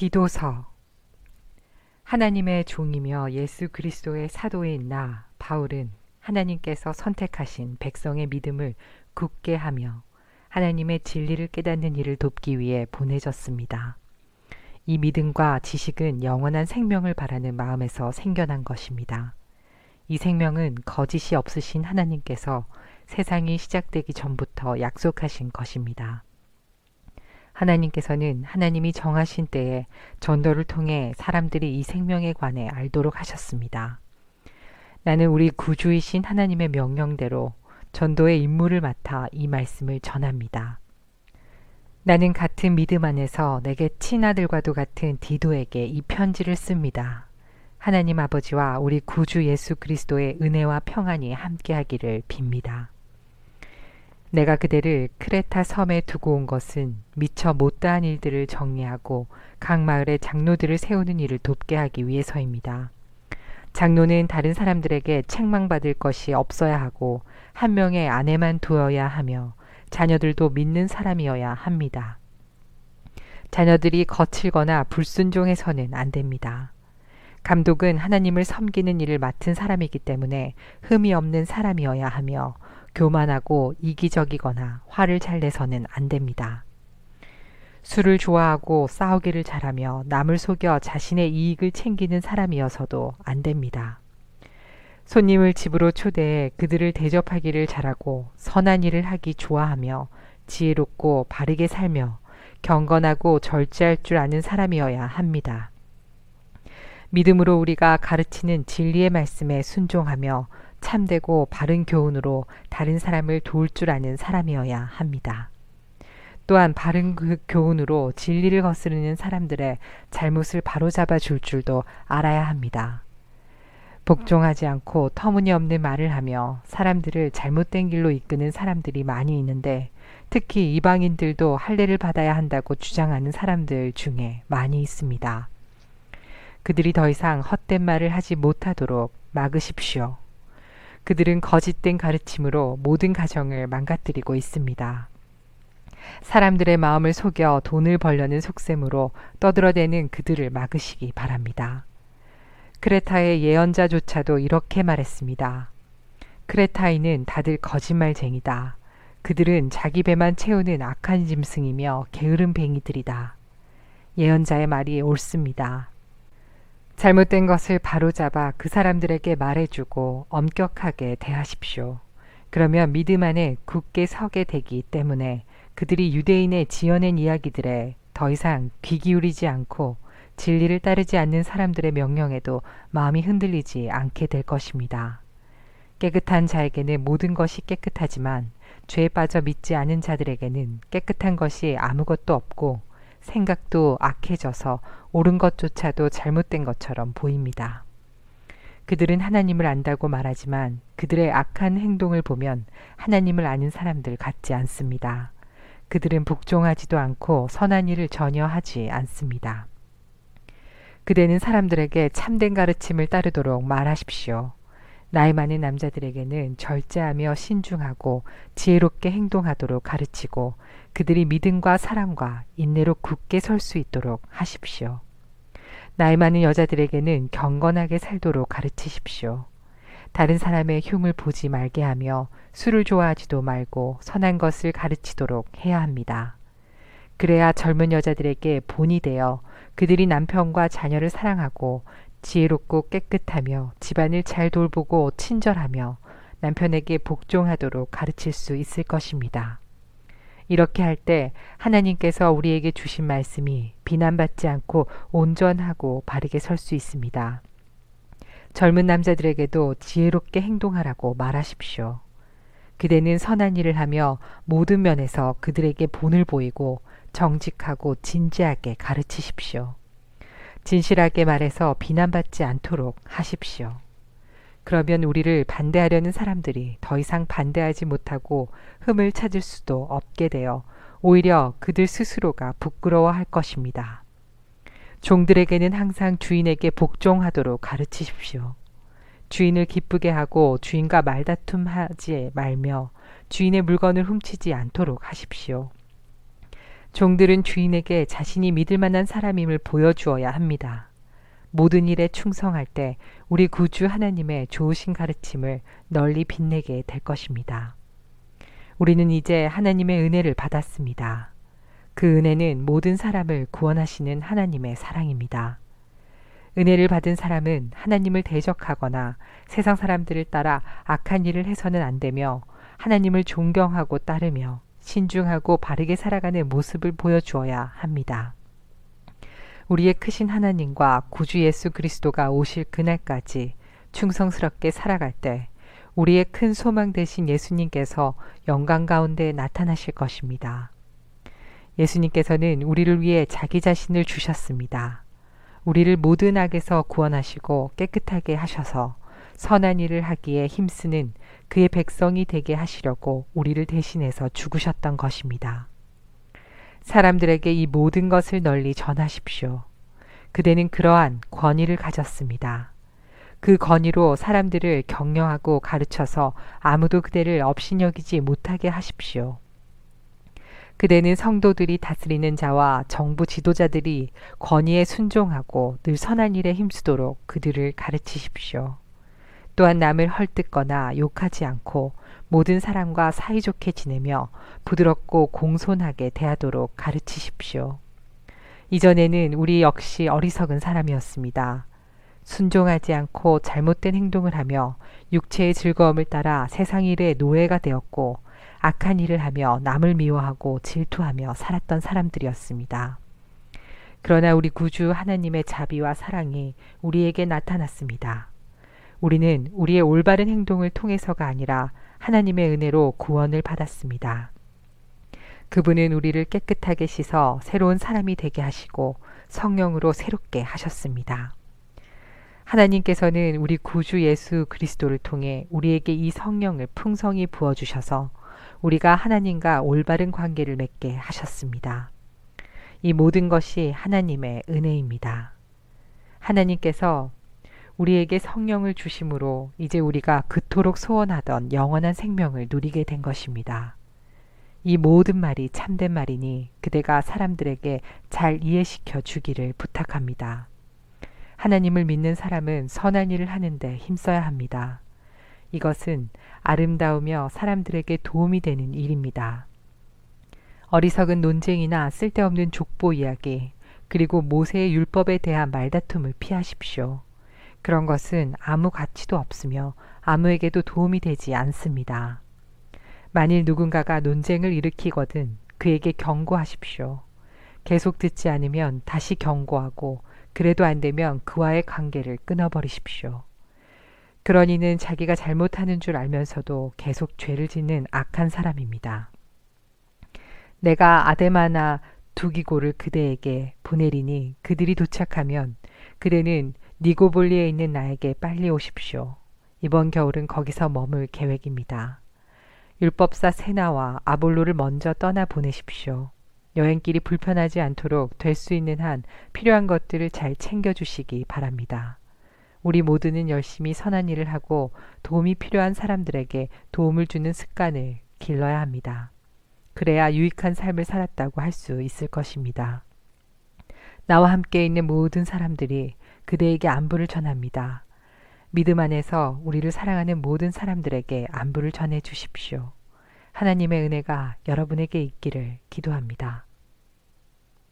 디도서. 하나님의 종이며 예수 그리스도의 사도인 나 바울은 하나님께서 선택하신 백성의 믿음을 굳게 하며 하나님의 진리를 깨닫는 일을 돕기 위해 보내졌습니다. 이 믿음과 지식은 영원한 생명을 바라는 마음에서 생겨난 것입니다. 이 생명은 거짓이 없으신 하나님께서 세상이 시작되기 전부터 약속하신 것입니다. 하나님께서는 하나님이 정하신 때에 전도를 통해 사람들이 이 생명에 관해 알도록 하셨습니다. 나는 우리 구주이신 하나님의 명령대로 전도의 임무를 맡아 이 말씀을 전합니다. 나는 같은 믿음 안에서 내게 친아들과도 같은 디도에게 이 편지를 씁니다. 하나님 아버지와 우리 구주 예수 그리스도의 은혜와 평안이 함께하기를 빕니다. 내가 그대를 크레타 섬에 두고 온 것은 미처 못다한 일들을 정리하고 각 마을에 장로들을 세우는 일을 돕게 하기 위해서입니다. 장로는 다른 사람들에게 책망받을 것이 없어야 하고 한 명의 아내만 두어야 하며 자녀들도 믿는 사람이어야 합니다. 자녀들이 거칠거나 불순종해서는 안 됩니다. 감독은 하나님을 섬기는 일을 맡은 사람이기 때문에 흠이 없는 사람이어야 하며 교만하고 이기적이거나 화를 잘 내서는 안 됩니다. 술을 좋아하고 싸우기를 잘하며 남을 속여 자신의 이익을 챙기는 사람이어서도 안 됩니다. 손님을 집으로 초대해 그들을 대접하기를 잘하고 선한 일을 하기 좋아하며 지혜롭고 바르게 살며 경건하고 절제할 줄 아는 사람이어야 합니다. 믿음으로 우리가 가르치는 진리의 말씀에 순종하며 참되고 바른 교훈으로 다른 사람을 도울 줄 아는 사람이어야 합니다. 또한 바른 교훈으로 진리를 거스르는 사람들의 잘못을 바로잡아 줄 줄도 알아야 합니다. 복종하지 않고 터무니없는 말을 하며 사람들을 잘못된 길로 이끄는 사람들이 많이 있는데 특히 이방인들도 할례를 받아야 한다고 주장하는 사람들 중에 많이 있습니다. 그들이 더 이상 헛된 말을 하지 못하도록 막으십시오. 그들은 거짓된 가르침으로 모든 가정을 망가뜨리고 있습니다. 사람들의 마음을 속여 돈을 벌려는 속셈으로 떠들어대는 그들을 막으시기 바랍니다. 크레타의 예언자조차도 이렇게 말했습니다. 크레타인은 다들 거짓말쟁이다. 그들은 자기 배만 채우는 악한 짐승이며 게으른 뱅이들이다. 예언자의 말이 옳습니다. 잘못된 것을 바로잡아 그 사람들에게 말해주고 엄격하게 대하십시오. 그러면 믿음 안에 굳게 서게 되기 때문에 그들이 유대인의 지어낸 이야기들에 더 이상 귀 기울이지 않고 진리를 따르지 않는 사람들의 명령에도 마음이 흔들리지 않게 될 것입니다. 깨끗한 자에게는 모든 것이 깨끗하지만 죄에 빠져 믿지 않은 자들에게는 깨끗한 것이 아무것도 없고 생각도 악해져서 옳은 것조차도 잘못된 것처럼 보입니다. 그들은 하나님을 안다고 말하지만 그들의 악한 행동을 보면 하나님을 아는 사람들 같지 않습니다. 그들은 복종하지도 않고 선한 일을 전혀 하지 않습니다. 그대는 사람들에게 참된 가르침을 따르도록 말하십시오. 나이 많은 남자들에게는 절제하며 신중하고 지혜롭게 행동하도록 가르치고 그들이 믿음과 사랑과 인내로 굳게 설 수 있도록 하십시오. 나이 많은 여자들에게는 경건하게 살도록 가르치십시오. 다른 사람의 흉을 보지 말게 하며 술을 좋아하지도 말고 선한 것을 가르치도록 해야 합니다. 그래야 젊은 여자들에게 본이 되어 그들이 남편과 자녀를 사랑하고 지혜롭고 깨끗하며 집안을 잘 돌보고 친절하며 남편에게 복종하도록 가르칠 수 있을 것입니다. 이렇게 할 때 하나님께서 우리에게 주신 말씀이 비난받지 않고 온전하고 바르게 설 수 있습니다. 젊은 남자들에게도 지혜롭게 행동하라고 말하십시오. 그대는 선한 일을 하며 모든 면에서 그들에게 본을 보이고 정직하고 진지하게 가르치십시오. 진실하게 말해서 비난받지 않도록 하십시오. 그러면 우리를 반대하려는 사람들이 더 이상 반대하지 못하고 흠을 찾을 수도 없게 되어 오히려 그들 스스로가 부끄러워할 것입니다. 종들에게는 항상 주인에게 복종하도록 가르치십시오. 주인을 기쁘게 하고 주인과 말다툼하지 말며 주인의 물건을 훔치지 않도록 하십시오. 종들은 주인에게 자신이 믿을 만한 사람임을 보여주어야 합니다. 모든 일에 충성할 때 우리 구주 하나님의 좋으신 가르침을 널리 빛내게 될 것입니다. 우리는 이제 하나님의 은혜를 받았습니다. 그 은혜는 모든 사람을 구원하시는 하나님의 사랑입니다. 은혜를 받은 사람은 하나님을 대적하거나 세상 사람들을 따라 악한 일을 해서는 안 되며 하나님을 존경하고 따르며 신중하고 바르게 살아가는 모습을 보여주어야 합니다. 우리의 크신 하나님과 구주 예수 그리스도가 오실 그날까지 충성스럽게 살아갈 때 우리의 큰 소망 되신 예수님께서 영광 가운데 나타나실 것입니다. 예수님께서는 우리를 위해 자기 자신을 주셨습니다. 우리를 모든 악에서 구원하시고 깨끗하게 하셔서 선한 일을 하기에 힘쓰는 그의 백성이 되게 하시려고 우리를 대신해서 죽으셨던 것입니다. 사람들에게 이 모든 것을 널리 전하십시오. 그대는 그러한 권위를 가졌습니다. 그 권위로 사람들을 격려하고 가르쳐서 아무도 그대를 업신여기지 못하게 하십시오. 그대는 성도들이 다스리는 자와 정부 지도자들이 권위에 순종하고 늘 선한 일에 힘쓰도록 그들을 가르치십시오. 또한 남을 헐뜯거나 욕하지 않고 모든 사람과 사이좋게 지내며 부드럽고 공손하게 대하도록 가르치십시오. 이전에는 우리 역시 어리석은 사람이었습니다. 순종하지 않고 잘못된 행동을 하며 육체의 즐거움을 따라 세상 일의 노예가 되었고 악한 일을 하며 남을 미워하고 질투하며 살았던 사람들이었습니다. 그러나 우리 구주 하나님의 자비와 사랑이 우리에게 나타났습니다. 우리는 우리의 올바른 행동을 통해서가 아니라 하나님의 은혜로 구원을 받았습니다. 그분은 우리를 깨끗하게 씻어 새로운 사람이 되게 하시고 성령으로 새롭게 하셨습니다. 하나님께서는 우리 구주 예수 그리스도를 통해 우리에게 이 성령을 풍성히 부어주셔서 우리가 하나님과 올바른 관계를 맺게 하셨습니다. 이 모든 것이 하나님의 은혜입니다. 하나님께서 우리에게 성령을 주심으로 이제 우리가 그토록 소원하던 영원한 생명을 누리게 된 것입니다. 이 모든 말이 참된 말이니 그대가 사람들에게 잘 이해시켜 주기를 부탁합니다. 하나님을 믿는 사람은 선한 일을 하는데 힘써야 합니다. 이것은 아름다우며 사람들에게 도움이 되는 일입니다. 어리석은 논쟁이나 쓸데없는 족보 이야기, 그리고 모세의 율법에 대한 말다툼을 피하십시오. 그런 것은 아무 가치도 없으며 아무에게도 도움이 되지 않습니다. 만일 누군가가 논쟁을 일으키거든 그에게 경고하십시오. 계속 듣지 않으면 다시 경고하고 그래도 안 되면 그와의 관계를 끊어버리십시오. 그런 이는 자기가 잘못하는 줄 알면서도 계속 죄를 짓는 악한 사람입니다. 내가 아데마나 두기고를 그대에게 보내리니 그들이 도착하면 그대는 니고볼리에 있는 나에게 빨리 오십시오. 이번 겨울은 거기서 머물 계획입니다. 율법사 세나와 아볼로를 먼저 떠나 보내십시오. 여행길이 불편하지 않도록 될 수 있는 한 필요한 것들을 잘 챙겨주시기 바랍니다. 우리 모두는 열심히 선한 일을 하고 도움이 필요한 사람들에게 도움을 주는 습관을 길러야 합니다. 그래야 유익한 삶을 살았다고 할 수 있을 것입니다. 나와 함께 있는 모든 사람들이 그대에게 안부를 전합니다. 믿음 안에서 우리를 사랑하는 모든 사람들에게 안부를 전해 주십시오. 하나님의 은혜가 여러분에게 있기를 기도합니다.